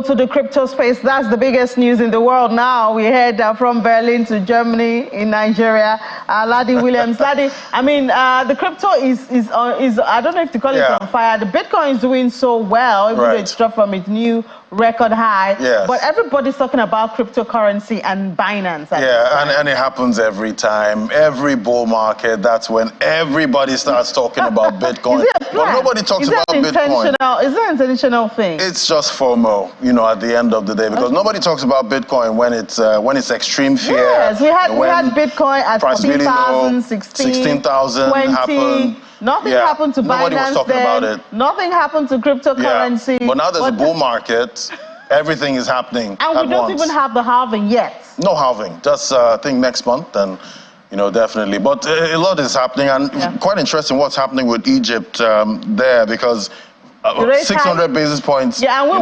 to the crypto space. That's the biggest news in the world now. We head from Berlin to Germany in Nigeria. Ladi Williams. Ladi, I mean, the crypto is I don't know if to call it on fire. The Bitcoin is doing so well, even though it's dropped from its new record high. Yes. But everybody's talking about cryptocurrency and Binance. And it happens every time. Every bull market, that's when everybody starts talking about Bitcoin. But nobody talks about Bitcoin. Is that an intentional thing? It's just FOMO, you know, at the end of the day, because nobody talks about Bitcoin when it's extreme fear. Yes, we had Bitcoin at 14,000, 16,000 happened. Nothing happened to Binance. Nobody was talking about it. Nothing happened to cryptocurrency. Yeah. But now there's a bull market. Everything is happening and we don't even have the halving yet. No halving. Just I think next month, and you know, definitely. But a lot is happening, and quite interesting what's happening with Egypt there, because 600 basis points. Yeah, and we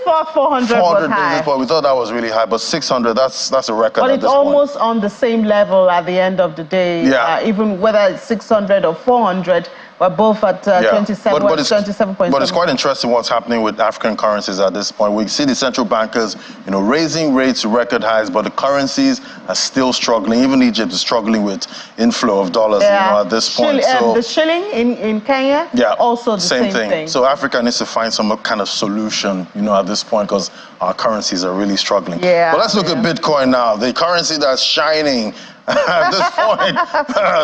thought 400 was high. Basis points. We thought that was really high, but 600, that's a record. But it's almost on the same level at the end of the day. Yeah. Even whether it's 600 or 400, we're both at 27.7. But it's quite interesting what's happening with African currencies at this point. We see the central bankers, you know, raising rates to record highs, but the currencies are still struggling. Even Egypt is struggling with inflow of dollars, you know, at this point. So the shilling in Kenya, also the same thing. So Africa needs to find some kind of solution, you know, at this point, because our currencies are really struggling. Yeah. But let's look at Bitcoin now, the currency that's shining. At this point,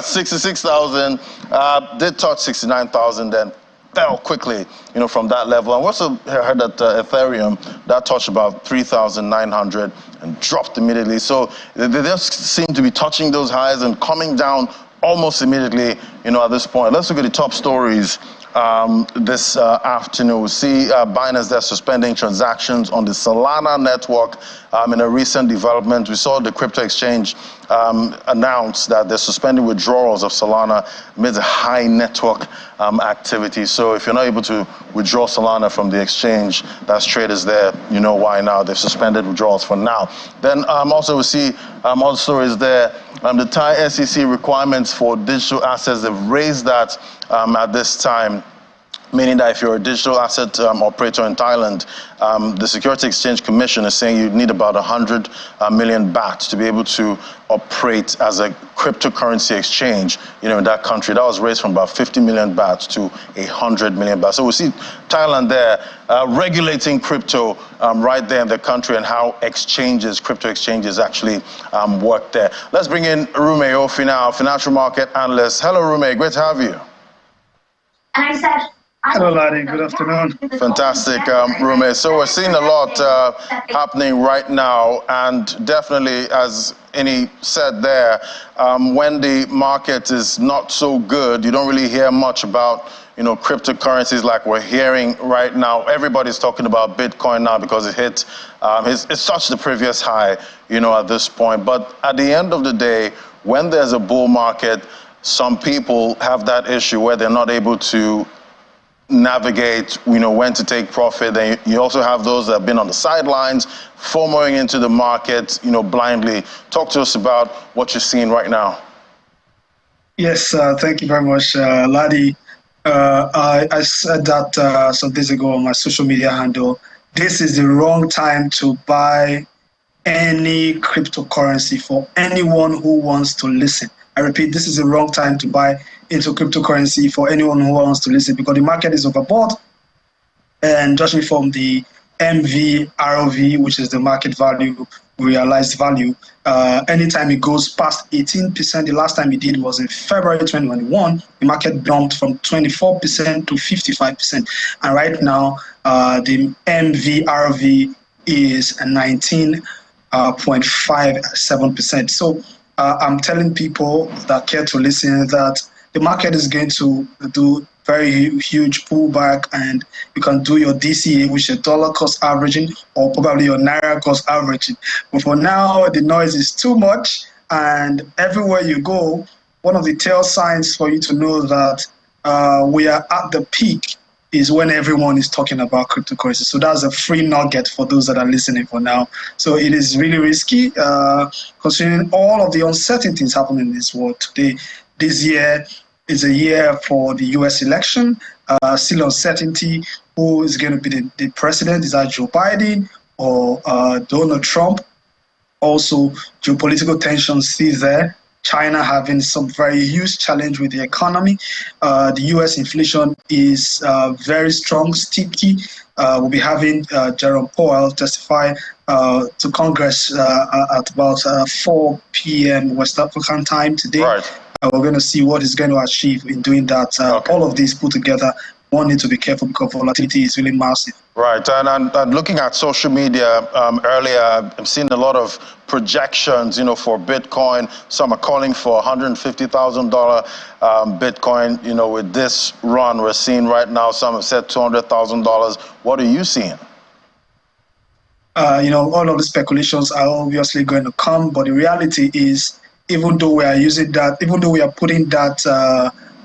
66,000, did touch 69,000, then fell quickly, you know, from that level. And we also heard that Ethereum, that touched about 3,900 and dropped immediately. So they just seem to be touching those highs and coming down almost immediately, you know, at this point. Let's look at the top stories this afternoon. We see Binance there suspending transactions on the Solana network in a recent development. We saw the crypto exchange announce that they're suspending withdrawals of Solana amid a high network activity. So if you're not able to withdraw Solana from the exchange, that's traders there. You know why now. They've suspended withdrawals for now. Then also we see other stories there. The Thai SEC requirements for digital assets, they've raised that at this time, meaning that if you're a digital asset operator in Thailand, the Security Exchange Commission is saying you need about 100 million baht to be able to operate as a cryptocurrency exchange, you know, in that country. That was raised from about 50 million baht to 100 million baht. So we see Thailand there regulating crypto right there in the country, and how crypto exchanges actually work there. Let's bring in Rume Ofi now, financial market analyst. Hello, Rume. Great to have you. And I said, hello, Ladi. Good afternoon. Fantastic, Rume. So we're seeing a lot happening right now, and definitely, as Ini said there, when the market is not so good, you don't really hear much about, you know, cryptocurrencies like we're hearing right now. Everybody's talking about Bitcoin now because it hit, it's touched the previous high, you know, at this point. But at the end of the day, when there's a bull market, some people have that issue where they're not able to navigate, you know, when to take profit. Then you also have those that have been on the sidelines, FOMOing into the market, you know, blindly. Talk to us about what you're seeing right now. Yes, thank you very much, Ladi. I said that some days ago on my social media handle. This is the wrong time to buy any cryptocurrency for anyone who wants to listen. I repeat, this is the wrong time to buy into cryptocurrency for anyone who wants to listen, because the market is overbought. And judging from the MV/ROV, which is the market value, realized value, anytime it goes past 18%, the last time it did was in February 2021, the market jumped from 24% to 55%. And right now, the MV/ROV is 19.57%. So I'm telling people that care to listen that the market is going to do very huge pullback, and you can do your DCA, which is dollar cost averaging, or probably your Naira cost averaging. But for now, the noise is too much, and everywhere you go, one of the tell signs for you to know that we are at the peak is when everyone is talking about cryptocurrency. So that's a free nugget for those that are listening for now. So it is really risky, considering all of the uncertainties happening in this world today. This year is a year for the US election, still uncertainty. Who is going to be the president? Is that Joe Biden or Donald Trump? Also, geopolitical tensions still there. China having some very huge challenge with the economy. The U.S. inflation is very strong, sticky. We'll be having Jerome Powell testify to Congress at about 4 p.m. West African time today. Right. We're going to see what he's going to achieve in doing that. All of these put together, one need to be careful because volatility is really massive. Right, and looking at social media earlier, I've seen a lot of projections, for Bitcoin. Some are calling for $150,000 Bitcoin. With this run we're seeing right now, some have said $200,000. What are you seeing? All of the speculations are obviously going to come, but the reality is, even though we are using that, even though we are putting that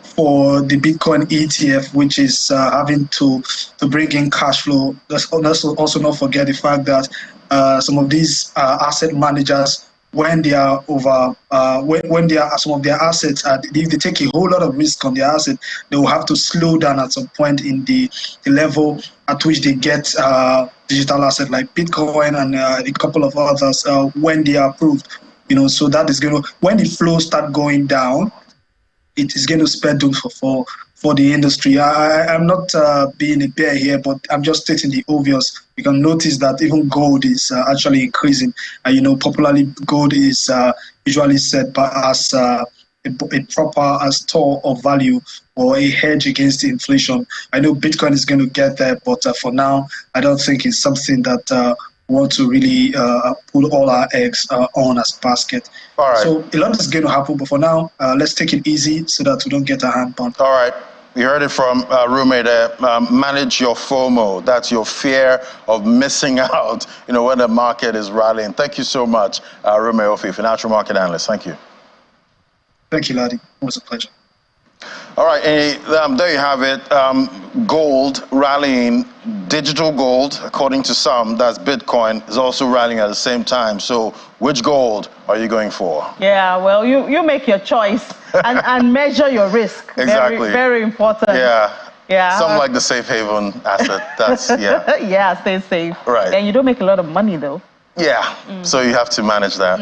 for the Bitcoin ETF, which is having to bring in cash flow, let's also not forget the fact that some of these asset managers, when they are over, when they are some of their assets, if they take a whole lot of risk on their asset, they will have to slow down at some point in the level at which they get digital asset like Bitcoin and a couple of others when they are approved. So that is going to, when the flows start going down, it is going to spare doom for the industry. I'm not being a bear here, but I'm just stating the obvious. You can notice that even gold is actually increasing. Popularly, gold is usually said as a proper store of value or a hedge against inflation. I know Bitcoin is going to get there, but for now, I don't think it's something that want to really put all our eggs on as a basket. All right. So a lot is going to happen, but for now, let's take it easy so that we don't get our hand bumped. All right. You heard it from roommate there. Manage your FOMO. That's your fear of missing out, when the market is rallying. Thank you so much, roommate Ofi, financial market analyst. Thank you. Thank you, Ladi. It was a pleasure. All right, there you have it. Gold rallying, digital gold, according to some, that's Bitcoin, is also rallying at the same time. So which gold are you going for? Yeah, well, you make your choice and measure your risk. Exactly. Very, very important. Yeah. Some like the safe haven asset. That's, yeah. Yeah, stay safe. Right. And you don't make a lot of money, though. Yeah, so you have to manage that.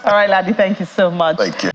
All right, Ladi, thank you so much. Thank you.